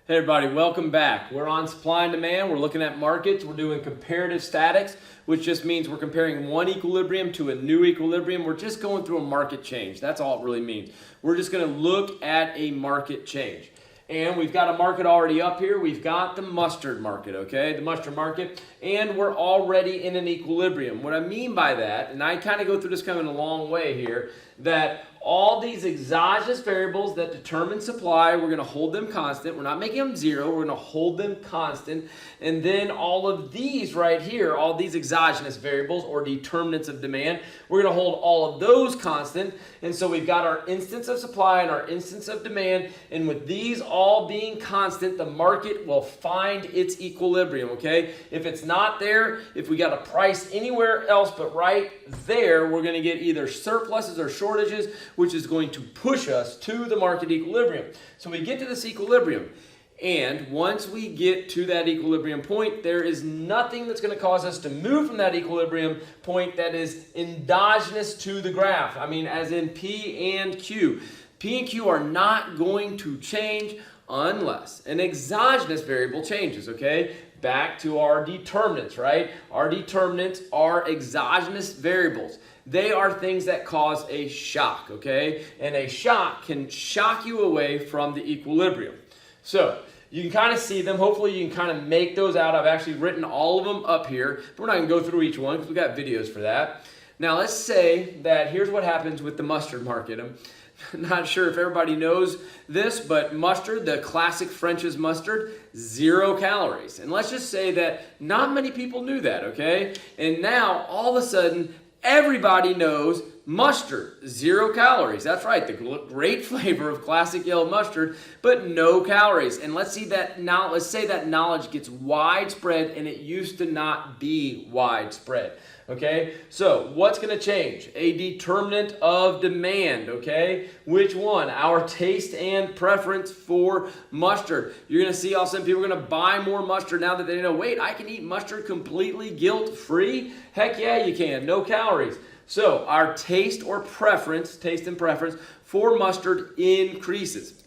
Hey everybody, welcome back. We're on supply and demand. We're looking at markets. We're doing comparative statics, which just means we're comparing one equilibrium to a new equilibrium. We're just going through a market change. That's all it really means. We're just going to look at a market change. And we've got a market already up here. We've got the mustard market, okay? The mustard market. And we're already in an equilibrium. What I mean by that, and I kind of go through this kind of in a long way here, that all these exogenous variables that determine supply, we're going to hold them constant. We're not making them zero. We're going to hold them constant. And then all of these right here, all these exogenous variables or determinants of demand, we're going to hold all of those constant. And so we've got our instance of supply and our instance of demand. And with these all being constant, the market will find its equilibrium, okay? If it's not there, if we got a price anywhere else but right there, we're going to get either surpluses or shortages, which is going to push us to the market equilibrium. So we get to this equilibrium, and once we get to that equilibrium point, there is nothing that's going to cause us to move from that equilibrium point that is endogenous to the graph. I mean, as in P and Q. P and Q are not going to change unless an exogenous variable changes, okay? Back to our determinants, right? Our determinants are exogenous variables. They are things that cause a shock, okay? And a shock can shock you away from the equilibrium. So you can kind of see them. Hopefully you can kind of make those out. I've actually written all of them up here, but we're not going to go through each one because we've got videos for that. Now let's say that here's what happens with the mustard market. I'm not sure if everybody knows this, but mustard, the classic French's mustard, 0 calories. And let's just say that not many people knew that, okay? And now all of a sudden, everybody knows mustard, 0 calories. That's right, the great flavor of classic yellow mustard, but no calories. And let's say that knowledge gets widespread, and it used to not be widespread. Okay, so what's going to change? A determinant of demand, okay? Which one? Our taste and preference for mustard. You're going to see all of a sudden people are going to buy more mustard now that they know, wait, I can eat mustard completely guilt-free? Heck yeah, you can. No calories. So our taste and preference for mustard increases.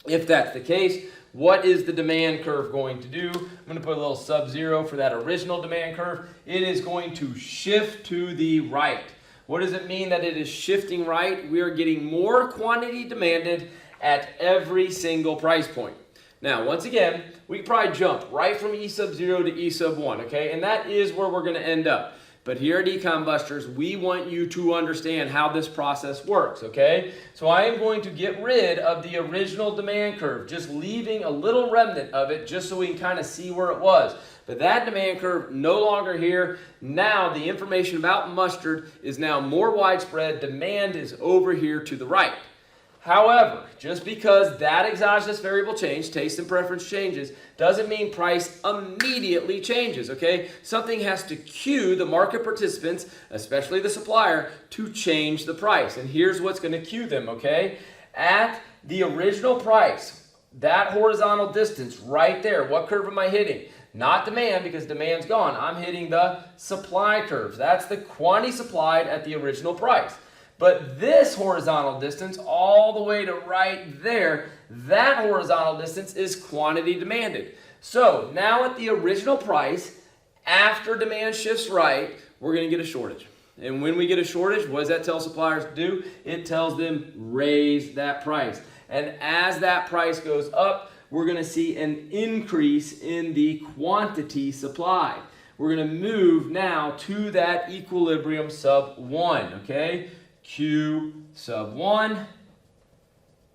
If that's the case, what is the demand curve going to do? I'm going to put a little sub-zero for that original demand curve. It is going to shift to the right. What does it mean that it is shifting right? We are getting more quantity demanded at every single price point. Now, once again, we can probably jump right from E sub 0 to E sub 1, okay? And that is where we're going to end up. But here at Econ Busters, we want you to understand how this process works, okay? So I am going to get rid of the original demand curve, just leaving a little remnant of it just so we can kind of see where it was. But that demand curve no longer here. Now the information about mustard is now more widespread. Demand is over here to the right. However, just because that exogenous variable change, taste and preference changes, doesn't mean price immediately changes, okay? Something has to cue the market participants, especially the supplier, to change the price. And here's what's going to cue them, okay? At the original price, that horizontal distance right there, what curve am I hitting? Not demand, because demand's gone. I'm hitting the supply curves. That's the quantity supplied at the original price. But this horizontal distance all the way to right there, that horizontal distance is quantity demanded. So now at the original price, after demand shifts right, we're going to get a shortage. And when we get a shortage, what does that tell suppliers to do? It tells them raise that price. And as that price goes up, we're going to see an increase in the quantity supplied. We're going to move now to that equilibrium sub 1, okay? Q sub 1,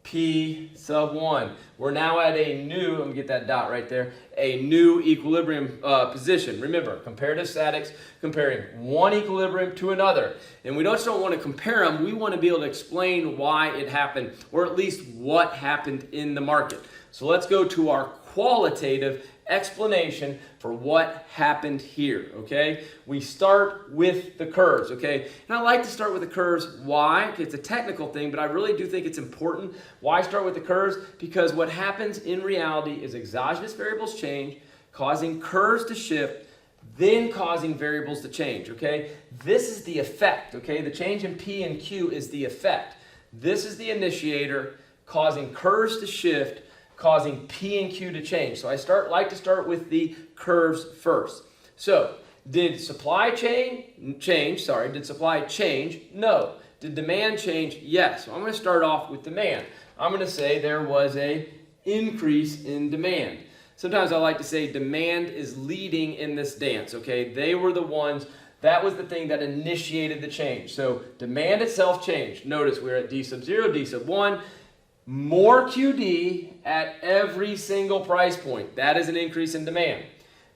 P sub 1. We're now at a new, let me get that dot right there, a new equilibrium position. Remember, comparative statics, comparing one equilibrium to another. And we just don't want to compare them, we want to be able to explain why it happened, or at least what happened in the market. So let's go to our qualitative explanation for what happened here, okay? We start with the curves, okay? And I like to start with the curves. Why? It's a technical thing, but I really do think it's important. Why start with the curves? Because what happens in reality is exogenous variables change, causing curves to shift, then causing variables to change, okay? This is the effect, okay? The change in P and Q is the effect. This is the initiator causing curves to shift, causing P and Q to change. So I like to start with the curves first. So did supply change? Sorry, did supply change? No. Did demand change? Yes. So I'm going to start off with demand. I'm going to say there was a increase in demand. Sometimes I like to say demand is leading in this dance, okay? They were the ones, that was the thing that initiated the change. So demand itself changed. Notice we're at D sub 0, D sub 1. More QD at every single price point. That is an increase in demand.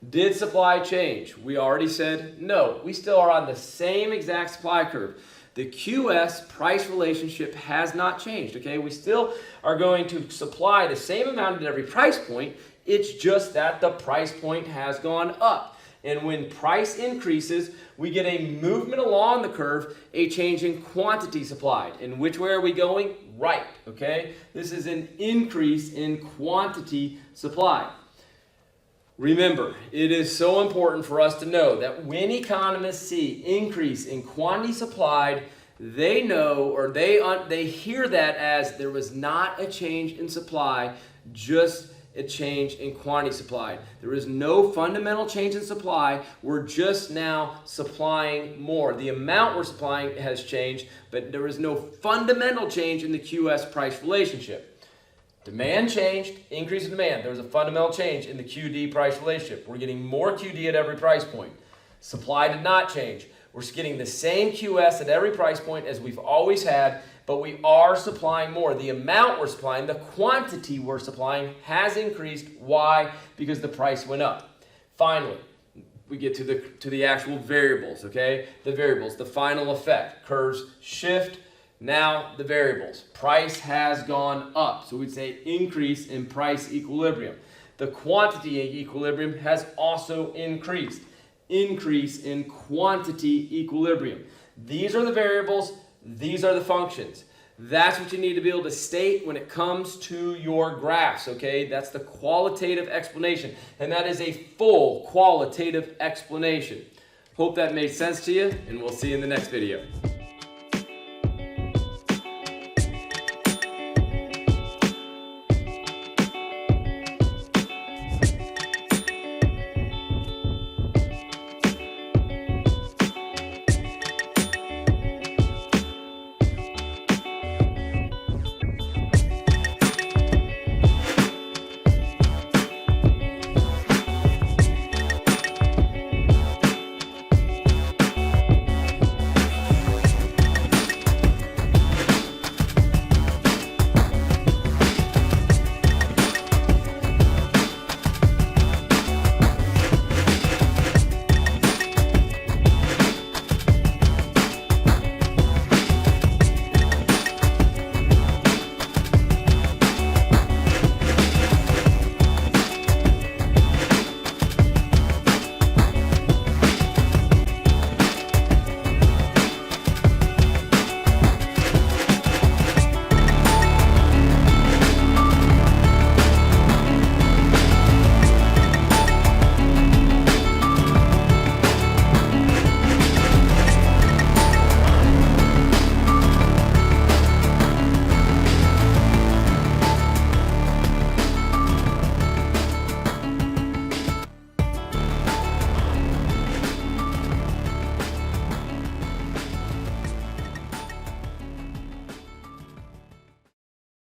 Did supply change? We already said no. We still are on the same exact supply curve. The QS price relationship has not changed, okay? We still are going to supply the same amount at every price point. It's just that the price point has gone up. And when price increases, we get a movement along the curve, a change in quantity supplied. And which way are we going? Right, okay? This is an increase in quantity supplied. Remember, it is so important for us to know that when economists see increase in quantity supplied, they know, or they hear that as there was not a change in supply, just a change in quantity supplied. There is no fundamental change in supply. We're just now supplying more. The amount we're supplying has changed, but there is no fundamental change in the QS price relationship. Demand changed, increase in demand. There was a fundamental change in the QD price relationship. We're getting more QD at every price point. Supply did not change. We're getting the same QS at every price point as we've always had, but we are supplying more. The amount we're supplying, the quantity we're supplying has increased. Why? Because the price went up. Finally, we get to the actual variables, okay? The variables, the final effect. Curves shift. Now the variables. Price has gone up. So we'd say increase in price equilibrium. The quantity equilibrium has also increased. Increase in quantity equilibrium. These are the variables. These are the functions. That's what you need to be able to state when it comes to your graphs, okay? That's the qualitative explanation. And that is a full qualitative explanation. Hope that made sense to you, and we'll see you in the next video.